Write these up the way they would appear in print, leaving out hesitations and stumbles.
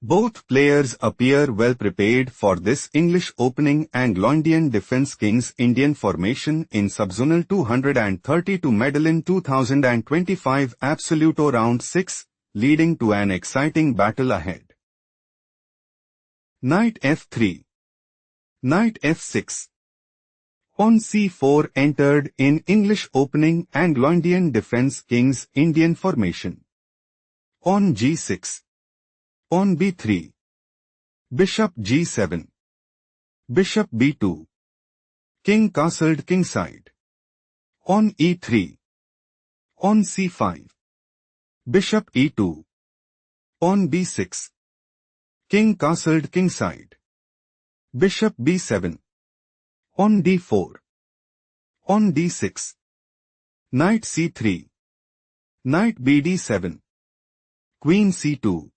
Both players appear well prepared for this English opening Anglo-Indian defense King's Indian formation in Subzonal 232 Medellin 2025 Absoluto Round 6, leading to an exciting battle ahead. Knight f3. Knight f6. Pawn c4 entered in English opening Anglo-Indian defense King's Indian formation. Pawn g6. Pawn b3. Bishop g7. Bishop b2. King castled kingside. Pawn e3. Pawn c5. Bishop e2. Pawn b6. King castled kingside. Bishop b7. Pawn d4. Pawn d6. Knight c3. Knight bd7. Queen c2.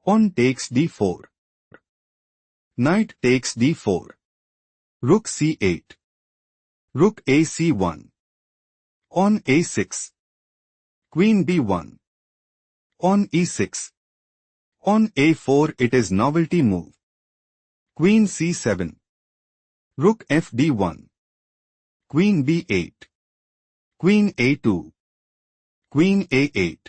Pawn takes d4. Knight takes d4. Rook c8. Rook a c1. Pawn a6. Queen b1. Pawn e6. Pawn a4. It is novelty move. Queen c7. Rook fd1. Queen b8. Queen a2. Queen a8.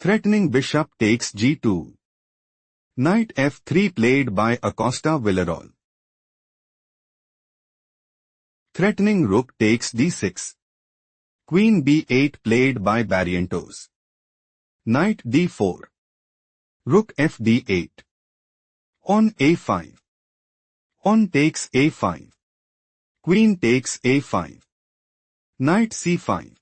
Threatening bishop takes g2. Knight f3 played by Acosta Villarroel. Threatening rook takes d6. Queen b8 played by Barrientos. Knight d4. Rook fd8. Pawn a5. Pawn takes a5. Queen takes a5. Knight c5.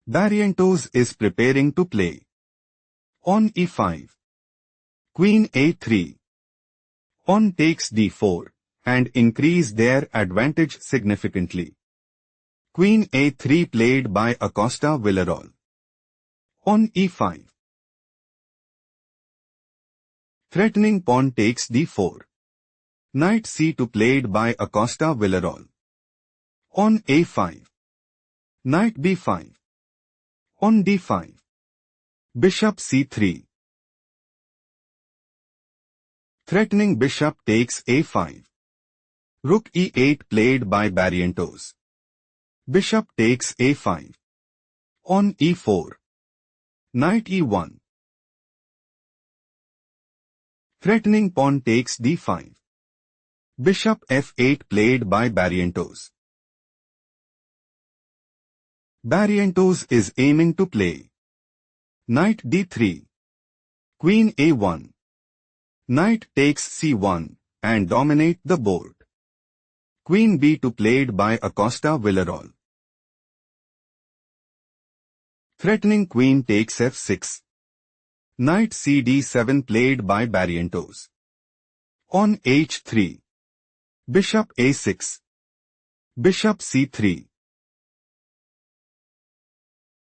Barrientos is preparing to play. Pawn e5. Queen a3. Pawn takes d4 and increase their advantage significantly. Queen a3 played by Acosta Villarroel. Pawn e5. Threatening pawn takes d4. Knight c2 played by Acosta Villarroel. Pawn a5. Knight b5. Pawn d5. Bishop c3. Threatening bishop takes a5. Rook e8 played by Barrientos. Bishop takes a5. Pawn e4. Knight e1. Threatening pawn takes d5. Bishop f8 played by Barrientos. Barrientos is aiming to play. Knight d3. Queen a1. Knight takes c1 and dominate the board. Queen b2 played by Acosta Villarroel. Threatening queen takes f6. Knight cd7 played by Barrientos. Pawn h3. Bishop a6. Bishop c3.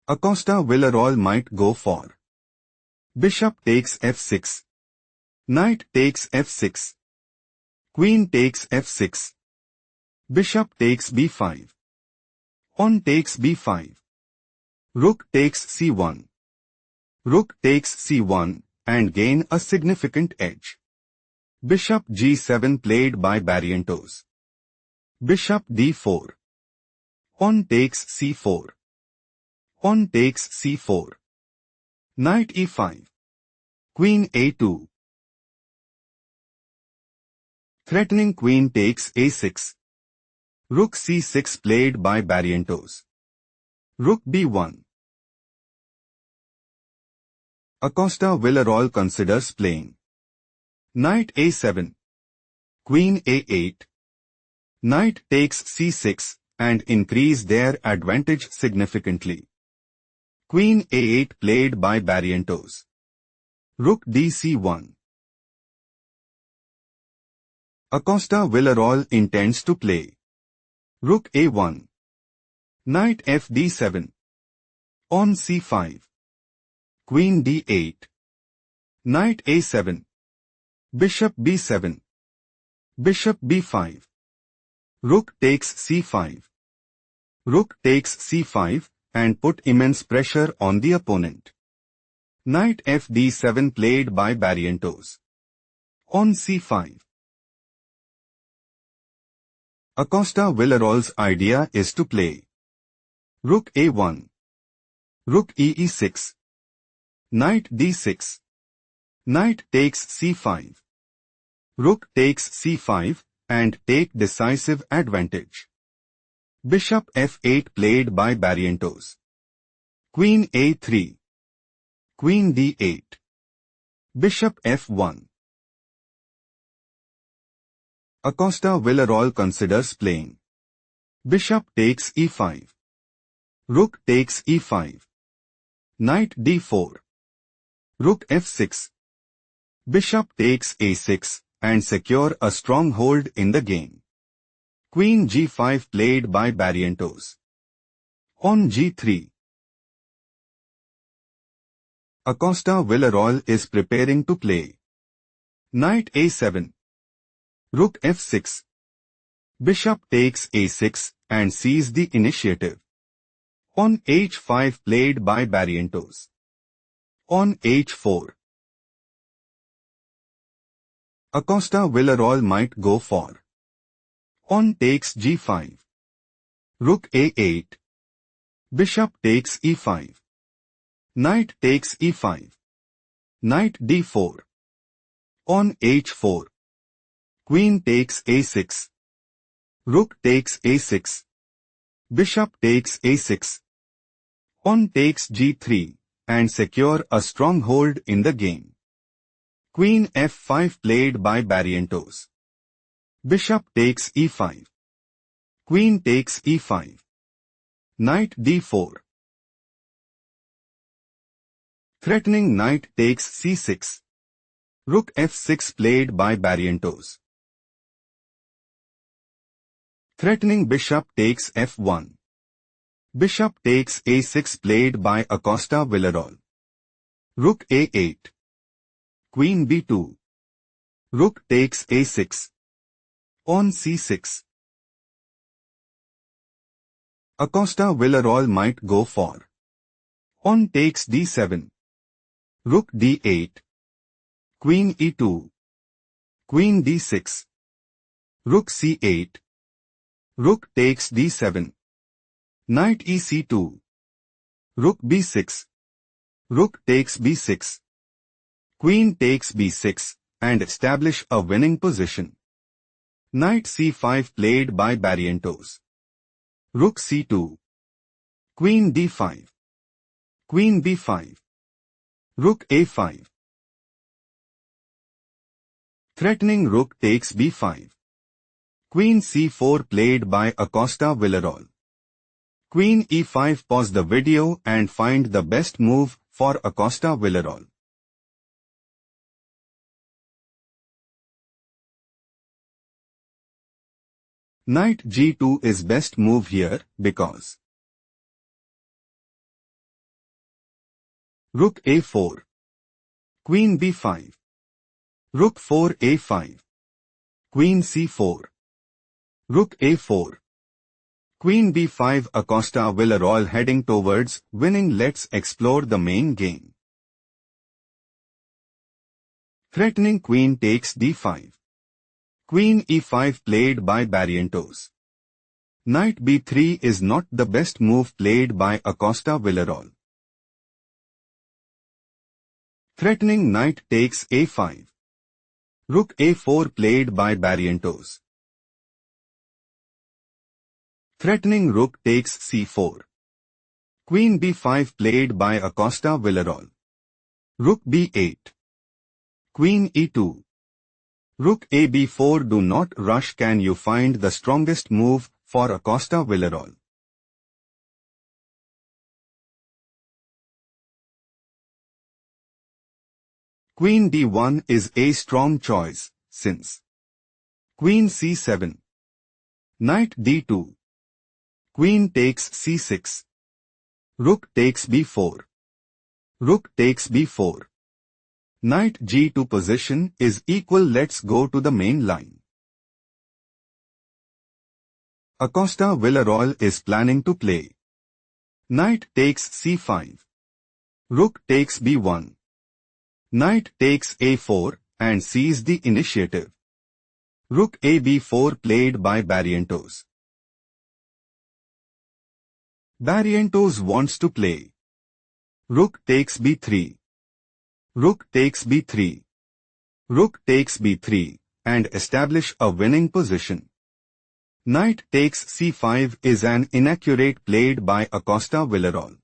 Acosta Villarroel might go for bishop takes f6. Knight takes f6. Queen takes f6. Bishop takes b5. Pawn takes b5. Rook takes c1. Rook takes c1 and gain a significant edge. Bishop g7 played by Barrientos. Bishop d4. Pawn takes c4. Pawn takes c4. Knight e5. Queen a2. Threatening queen takes a6. Rook c6 played by Barrientos. Rook b1. Acosta Villarroel considers playing. Knight a7. Queen a8. Knight takes c6 and increase their advantage significantly. Queen a8 played by Barrientos. Rook dc1. Acosta Villarroel intends to play. Rook a1. Knight fd7. Pawn c5. Queen d8. Knight a7. Bishop b7. Bishop b5. Rook takes c5. Rook takes c5 and put immense pressure on the opponent. Knight fd7 played by Barrientos. On c5. Acosta Villarroel's idea is to play Rook a1, Rook e6, Knight d6, Knight takes c5, Rook takes c5, and take decisive advantage. Bishop f8 played by Barrientos. Queen a3, Queen d8, Bishop f1. Acosta Villarroel considers playing Bishop takes e5, Rook takes e5, Knight d4, Rook f6, Bishop takes a6, and secure a strong hold in the game. Queen g5 played by Barrientos. On g3. Acosta Villarroel is preparing to play Knight a7, Rook f6, Bishop takes a6 and seize the initiative. On h5 played by Barrientos. On h4. Acosta Villarroel might go for on takes g5, Rook a8, Bishop takes e5, Knight takes e5, Knight d4. On h4. Queen takes a6, Rook takes a6, Bishop takes a6. On takes g3, and secure a strong hold in the game. Queen f5 played by Barrientos. Bishop takes e5. Queen takes e5. Knight d4. Threatening knight takes c6. Rook f6 played by Barrientos. Threatening bishop takes f1. Bishop takes a6 played by Acosta Villarroel. Rook a8. Queen b2. Rook takes a6. On c6. Acosta Villarroel might go for on takes d7. Rook d8. Queen e2. Queen d6. Rook c8. Rook takes d7. Knight ec2. Rook b6. Rook takes b6. Queen takes b6 and establish a winning position. Knight c5 played by Barrientos. Rook c2. Queen d5. Queen b5. Rook a5. Threatening rook takes b5. Queen c4 played by Acosta Villarroel. Queen e5. Pause the video and find the best move for Acosta Villarroel. Knight g2 is best move here because Rook a4. Queen b5. Rook 4 a5. Queen c4. Rook a4. Queen b5. Acosta Villarroel heading towards winning. Let's explore the main game. Threatening queen takes d5. Queen e5 played by Barrientos. Knight b3 is not the best move played by Acosta Villarroel. Threatening knight takes a5. Rook a4 played by Barrientos. Threatening rook takes c4. Queen b5 played by Acosta Villarroel. Rook b8. Queen e2. Rook a b4. Do not rush. Can you find the strongest move for Acosta Villarroel? Queen d1 is a strong choice, since Queen c7. Knight d2. Queen takes c6. Rook takes b4. Rook takes b4. Knight g2 position is equal. Let's go to the main line. Acosta Villarroel is planning to play Knight takes c5. Rook takes b1. Knight takes a4 and seizes the initiative. Rook a b4 played by Barrientos. Barrientos wants to play. Rook takes b3. Rook takes b3. Rook takes b3 and establish a winning position. Knight takes c5 is an inaccurate played by Acosta Villarroel.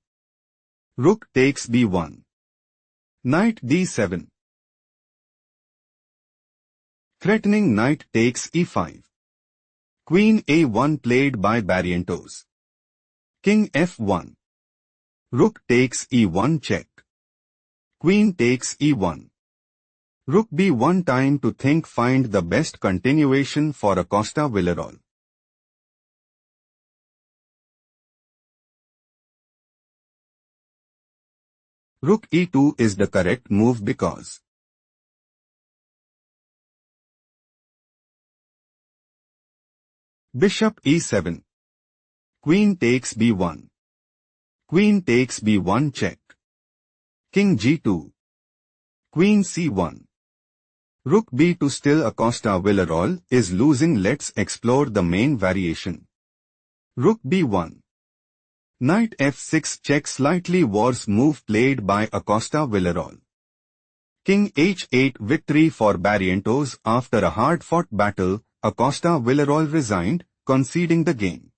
Rook takes b1. Knight d7. Threatening knight takes e5. Queen a1 played by Barrientos. King f1. Rook takes e1 check. Queen takes e1. Rook b1 time to think find the best continuation for Acosta Villarroel. Rook e2 is the correct move because Bishop e7. Queen takes b1. Queen takes b1 check. King g2. Queen c1. Rook b2 still Acosta Villarroel is losing. Let's explore the main variation. Rook b1. Knight f6 check slightly worse move played by Acosta Villarroel. King h8 victory for Barrientos after a hard-fought battle. Acosta Villarroel resigned, conceding the game.